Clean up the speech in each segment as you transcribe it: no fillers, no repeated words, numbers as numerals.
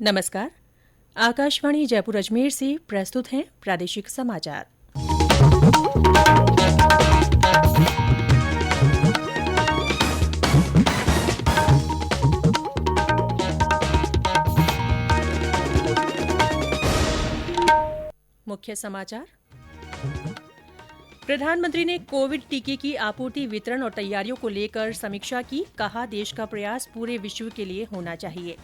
नमस्कार। आकाशवाणी जयपुर अजमेर से प्रस्तुत हैं प्रादेशिक समाचार। मुख्य समाचार। प्रधानमंत्री ने कोविड टीके की आपूर्ति, वितरण और तैयारियों को लेकर समीक्षा की। कहा, देश का प्रयास पूरे विश्व के लिए होना चाहिए।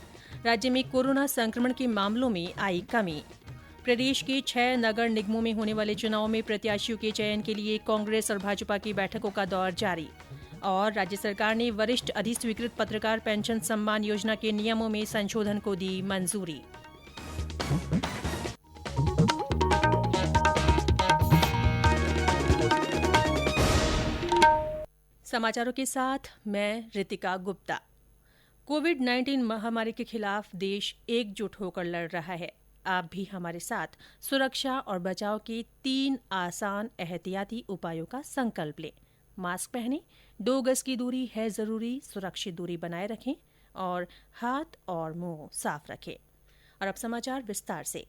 राज्य में कोरोना संक्रमण के मामलों में आई कमी। प्रदेश के 6 नगर निगमों में होने वाले चुनाव में प्रत्याशियों के चयन के लिए कांग्रेस और भाजपा की बैठकों का दौर जारी। और राज्य सरकार ने वरिष्ठ अधिस्वीकृत पत्रकार पेंशन सम्मान योजना के नियमों में संशोधन को दी मंजूरी। समाचारों के साथ मैं रितिका गुप्ता। कोविड-19 महामारी के खिलाफ देश एकजुट होकर लड़ रहा है। आप भी हमारे साथ सुरक्षा और बचाव के 3 आसान एहतियाती उपायों का संकल्प लें। मास्क पहनें, 2 गज की दूरी है जरूरी, सुरक्षित दूरी बनाए रखें और हाथ और मुंह साफ रखें। और अब समाचार विस्तार से।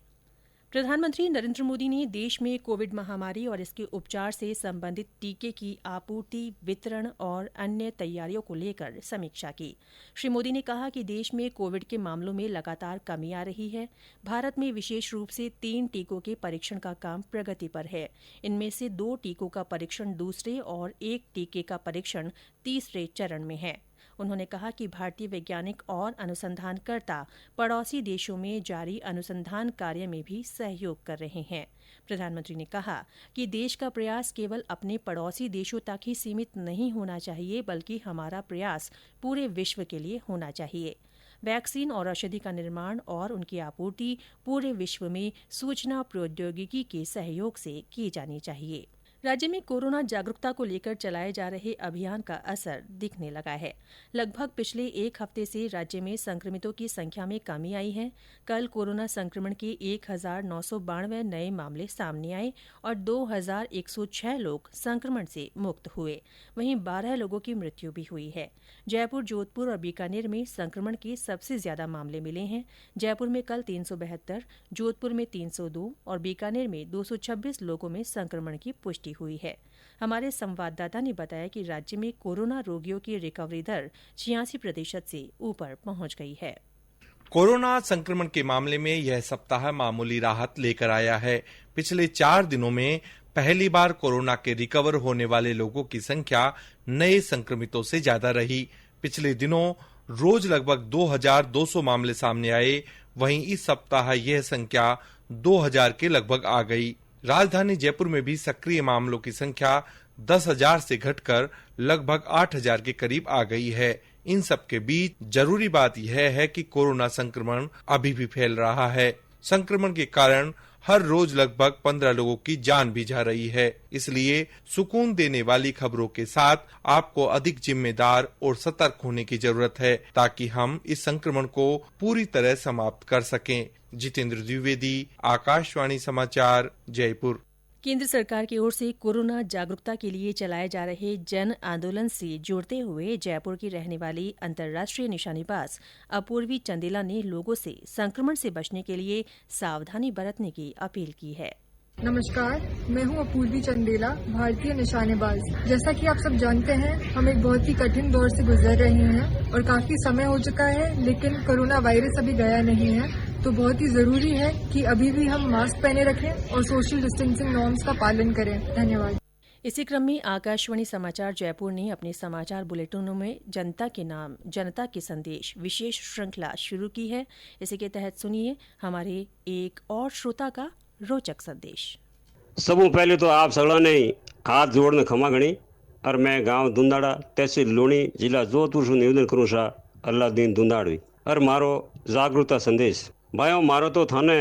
प्रधानमंत्री नरेंद्र मोदी ने देश में कोविड महामारी और इसके उपचार से संबंधित टीके की आपूर्ति, वितरण और अन्य तैयारियों को लेकर समीक्षा की। श्री मोदी ने कहा कि देश में कोविड के मामलों में लगातार कमी आ रही है। भारत में विशेष रूप से 3 टीकों के परीक्षण का काम प्रगति पर है। इनमें से 2 टीकों का परीक्षण दूसरे और 1 टीके का परीक्षण तीसरे चरण में है। उन्होंने कहा कि भारतीय वैज्ञानिक और अनुसंधानकर्ता पड़ोसी देशों में जारी अनुसंधान कार्य में भी सहयोग कर रहे हैं। प्रधानमंत्री ने कहा कि देश का प्रयास केवल अपने पड़ोसी देशों तक ही सीमित नहीं होना चाहिए, बल्कि हमारा प्रयास पूरे विश्व के लिए होना चाहिए। वैक्सीन और औषधि का निर्माण और उनकी आपूर्ति पूरे विश्व में सूचना प्रौद्योगिकी के सहयोग से की जानी चाहिए। राज्य में कोरोना जागरूकता को लेकर चलाए जा रहे अभियान का असर दिखने लगा है। लगभग पिछले 1 हफ्ते से राज्य में संक्रमितों की संख्या में कमी आई है। कल कोरोना संक्रमण के 1992 नए मामले सामने आए और 2106 लोग संक्रमण से मुक्त हुए। वहीं 12 लोगों की मृत्यु भी हुई है। जयपुर, जोधपुर और बीकानेर में संक्रमण के सबसे ज्यादा मामले मिले हैं। जयपुर में कल 372, जोधपुर में 302 और बीकानेर में 226 लोगों में संक्रमण की पुष्टि हुई है। हमारे संवाददाता ने बताया कि राज्य में कोरोना रोगियों की रिकवरी दर 86% से ऊपर पहुंच गई है। कोरोना संक्रमण के मामले में यह सप्ताह मामूली राहत लेकर आया है। पिछले 4 दिनों में पहली बार कोरोना के रिकवर होने वाले लोगों की संख्या नए संक्रमितों से ज्यादा रही। पिछले दिनों रोज लगभग 2200 मामले सामने आए। वहीं इस सप्ताह यह संख्या 2000 के लगभग आ गई। राजधानी जयपुर में भी सक्रिय मामलों की संख्या 10,000 से घटकर लगभग 8,000 के करीब आ गई है। इन सब के बीच जरूरी बात यह है कि कोरोना संक्रमण अभी भी फैल रहा है। संक्रमण के कारण हर रोज लगभग 15 लोगों की जान भी जा रही है। इसलिए सुकून देने वाली खबरों के साथ आपको अधिक जिम्मेदार और सतर्क होने की जरूरत है, ताकि हम इस संक्रमण को पूरी तरह समाप्त कर सकें। जितेंद्र द्विवेदी, आकाशवाणी समाचार, जयपुर। केंद्र सरकार की ओर से कोरोना जागरूकता के लिए चलाए जा रहे जन आंदोलन से जुड़ते हुए जयपुर की रहने वाली अंतर्राष्ट्रीय निशानेबाज अपूर्वी चंदेला ने लोगों से संक्रमण से बचने के लिए सावधानी बरतने की अपील की है। नमस्कार, मैं हूं अपूर्वी चंदेला, भारतीय निशानेबाज। जैसा कि आप सब जानते हैं, हम एक बहुत ही कठिन दौर से गुजर रहे हैं और काफी समय हो चुका है, लेकिन कोरोना वायरस अभी गया नहीं है। तो बहुत ही जरूरी है कि अभी भी हम मास्क पहने रखें और सोशल डिस्टेंसिंग नॉर्म्स का पालन करें। धन्यवाद। इसी क्रम में आकाशवाणी समाचार जयपुर ने अपने समाचार बुलेटिनों में जनता के नाम जनता के संदेश विशेष श्रृंखला शुरू की है। इसी के तहत सुनिए हमारे एक और श्रोता का रोचक संदेश। सबों पहले तो आप सगड़ा ने हाथ जोड़ने क्षमा गणी और मैं गांव दुंदाड़ा, तहसील लोणी, जिला जोधपुर से निवेदन करूँ सा अल्लादीन दुंदाड़वी और मारो जागरूकता संदेश। भाइयों, मारो तो थाने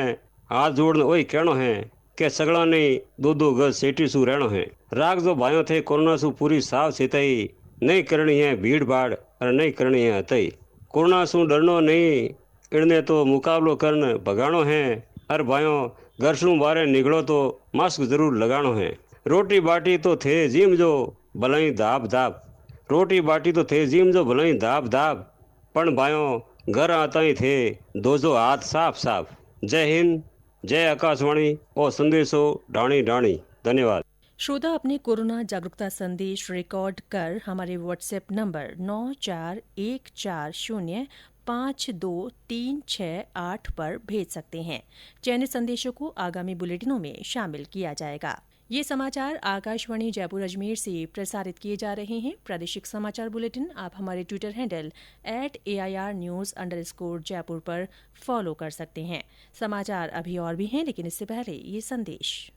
हाथ जोड़ने वही कहनो है कि सगड़ा ने 2-2 गज सेठी सु रहनो है। राग जो भाइयों थे कोरोना सु पूरी साफ सिताई नहीं करनी है, भीड़ भाड़ और नहीं करनी है हतई। कोरोना सु डरनो नहीं, इनने तो मुकाबलो करने भगानो है। और भाइयों, घर से बाहर निकलो तो मास्क जरूर लगानो है। रोटी बाटी तो थे जिम जो भलाई धाप धाप, रोटी बाटी तो थे जिम जो भलाई धाप धाप, पण भाइयों घर आता ही थे दो हाथ साफ साफ। जय हिंद, जय आकाशवाणी और संदेशो ढाणी ढाणी। धन्यवाद। श्रोता अपने कोरोना जागरूकता संदेश रिकॉर्ड कर हमारे व्हाट्सएप नंबर 9414052368 पर भेज सकते हैं। चयनित संदेशों को आगामी बुलेटिनों में शामिल किया जाएगा। ये समाचार आकाशवाणी जयपुर अजमेर से प्रसारित किए जा रहे हैं। प्रादेशिक समाचार बुलेटिन आप हमारे ट्विटर हैंडल @AIRnews_जयपुर पर फॉलो कर सकते हैं। समाचार अभी और भी हैं, लेकिन इससे पहले ये संदेश।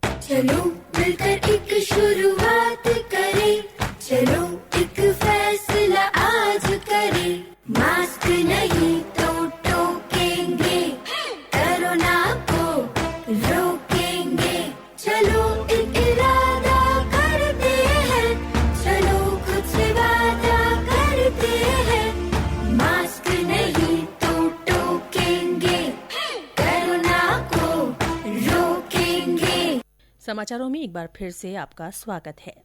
चलो मिलकर एक शुरुआत करें, चलो एक फैसला आज करें। मास्क नहीं तो टोकेंगे, कोरोना को रोकेंगे। चलो एक इरादा करते हैं, चलो कुछ वादा करते हैं। मास्क नहीं तो टोकेंगे, कोरोना को रोकेंगे। समाचारों में एक बार फिर से आपका स्वागत है।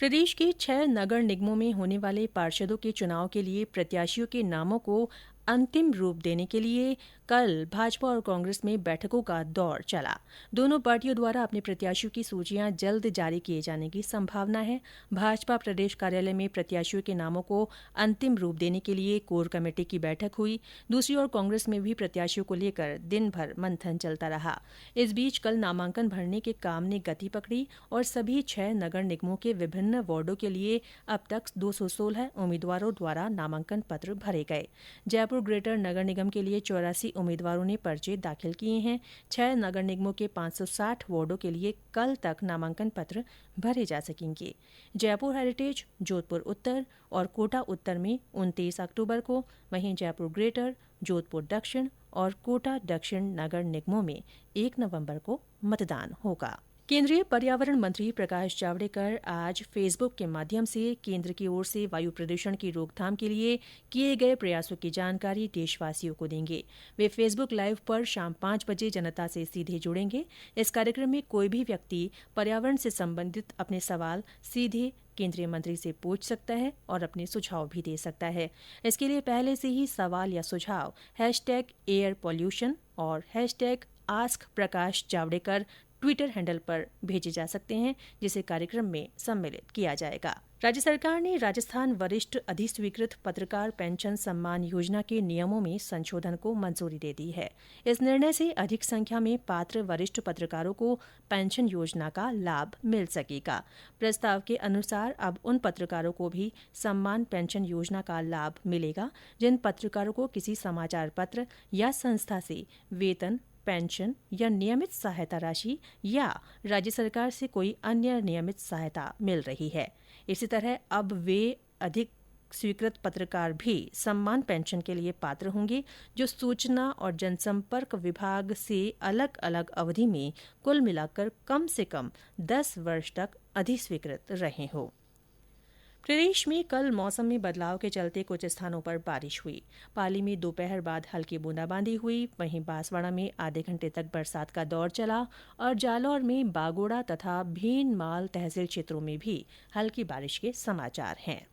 प्रदेश के 6 नगर निगमों में होने वाले पार्षदों के चुनाव के लिए प्रत्याशियों के नामों को अंतिम रूप देने के लिए कल भाजपा और कांग्रेस में बैठकों का दौर चला। दोनों पार्टियों द्वारा अपने प्रत्याशियों की सूचियां जल्द जारी किए जाने की संभावना है। भाजपा प्रदेश कार्यालय में प्रत्याशियों के नामों को अंतिम रूप देने के लिए कोर कमेटी की बैठक हुई। दूसरी ओर कांग्रेस में भी प्रत्याशियों को लेकर दिन भर मंथन चलता रहा। इस बीच कल नामांकन भरने के काम ने गति पकड़ी और सभी 6 नगर निगमों के विभिन्न वार्डों के लिए अब तक 216 उम्मीदवारों द्वारा नामांकन पत्र भरे गए। जयपुर ग्रेटर नगर निगम के लिए 84 उम्मीदवारों ने पर्चे दाखिल किए हैं। 6 नगर निगमों के 560 वार्डों के लिए कल तक नामांकन पत्र भरे जा सकेंगे। जयपुर हेरिटेज, जोधपुर उत्तर और कोटा उत्तर में 29 अक्टूबर को, वहीं जयपुर ग्रेटर, जोधपुर दक्षिण और कोटा दक्षिण नगर निगमों में 1 नवंबर को मतदान होगा। केंद्रीय पर्यावरण मंत्री प्रकाश जावड़ेकर आज फेसबुक के माध्यम से केंद्र की ओर से वायु प्रदूषण की रोकथाम के लिए किए गए प्रयासों की जानकारी देशवासियों को देंगे। वे फेसबुक लाइव पर शाम 5 बजे जनता से सीधे जुड़ेंगे। इस कार्यक्रम में कोई भी व्यक्ति पर्यावरण से संबंधित अपने सवाल सीधे केंद्रीय मंत्री से पूछ सकता है और अपने सुझाव भी दे सकता है। इसके लिए पहले से ही सवाल या सुझाव #एयरपोल्यूशन और #AskPrakashJavadekar ट्विटर हैंडल पर भेजे जा सकते हैं, जिसे कार्यक्रम में सम्मिलित किया जाएगा। राज्य सरकार ने राजस्थान वरिष्ठ अधिस्वीकृत पत्रकार पेंशन सम्मान योजना के नियमों में संशोधन को मंजूरी दे दी है। इस निर्णय से अधिक संख्या में पात्र वरिष्ठ पत्रकारों को पेंशन योजना का लाभ मिल सकेगा। प्रस्ताव के अनुसार अब उन पत्रकारों को भी सम्मान पेंशन योजना का लाभ मिलेगा जिन पत्रकारों को किसी समाचार पत्र या संस्था से वेतन, पेंशन या नियमित सहायता राशि या राज्य सरकार से कोई अन्य नियमित सहायता मिल रही है। इसी तरह अब वे अधिक स्वीकृत पत्रकार भी सम्मान पेंशन के लिए पात्र होंगे जो सूचना और जनसंपर्क विभाग से अलग अलग अवधि में कुल मिलाकर कम से कम 10 वर्ष तक अधिस्वीकृत रहे हों। प्रदेश में कल मौसम में बदलाव के चलते कुछ स्थानों पर बारिश हुई। पाली में दोपहर बाद हल्की बूंदाबांदी हुई। वहीं बांसवाड़ा में आधे घंटे तक बरसात का दौर चला और जालौर में बागोड़ा तथा भीनमाल तहसील क्षेत्रों में भी हल्की बारिश के समाचार हैं।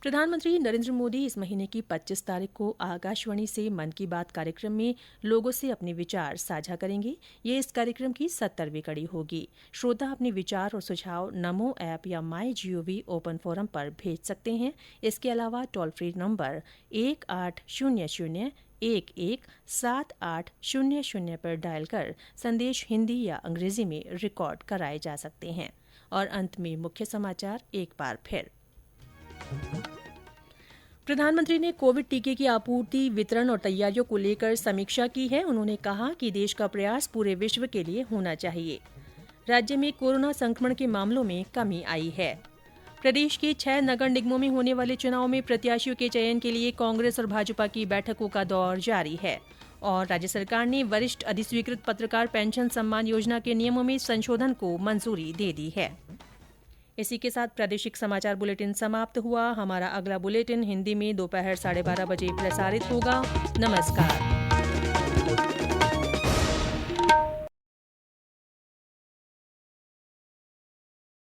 प्रधानमंत्री नरेंद्र मोदी इस महीने की 25 तारीख को आकाशवाणी से मन की बात कार्यक्रम में लोगों से अपने विचार साझा करेंगे। ये इस कार्यक्रम की 70वीं कड़ी होगी। श्रोता अपने विचार और सुझाव नमो ऐप या MyGov ओपन फोरम पर भेज सकते हैं। इसके अलावा टोल फ्री नंबर 1800-117800 पर डायल कर संदेश हिंदी या अंग्रेजी में रिकॉर्ड कराए जा सकते हैं। और अंत में मुख्य समाचार एक बार फिर। प्रधानमंत्री ने कोविड टीके की आपूर्ति, वितरण और तैयारियों को लेकर समीक्षा की है। उन्होंने कहा कि देश का प्रयास पूरे विश्व के लिए होना चाहिए। राज्य में कोरोना संक्रमण के मामलों में कमी आई है। प्रदेश के 6 नगर निगमों में होने वाले चुनाव में प्रत्याशियों के चयन के लिए कांग्रेस और भाजपा की बैठकों का दौर जारी है। और राज्य सरकार ने वरिष्ठ अधिस्वीकृत पत्रकार पेंशन सम्मान योजना के नियमों में संशोधन को मंजूरी दे दी है। इसी के साथ प्रादेशिक समाचार बुलेटिन समाप्त हुआ। हमारा अगला बुलेटिन हिंदी में दोपहर 12:30 बजे प्रसारित होगा। नमस्कार।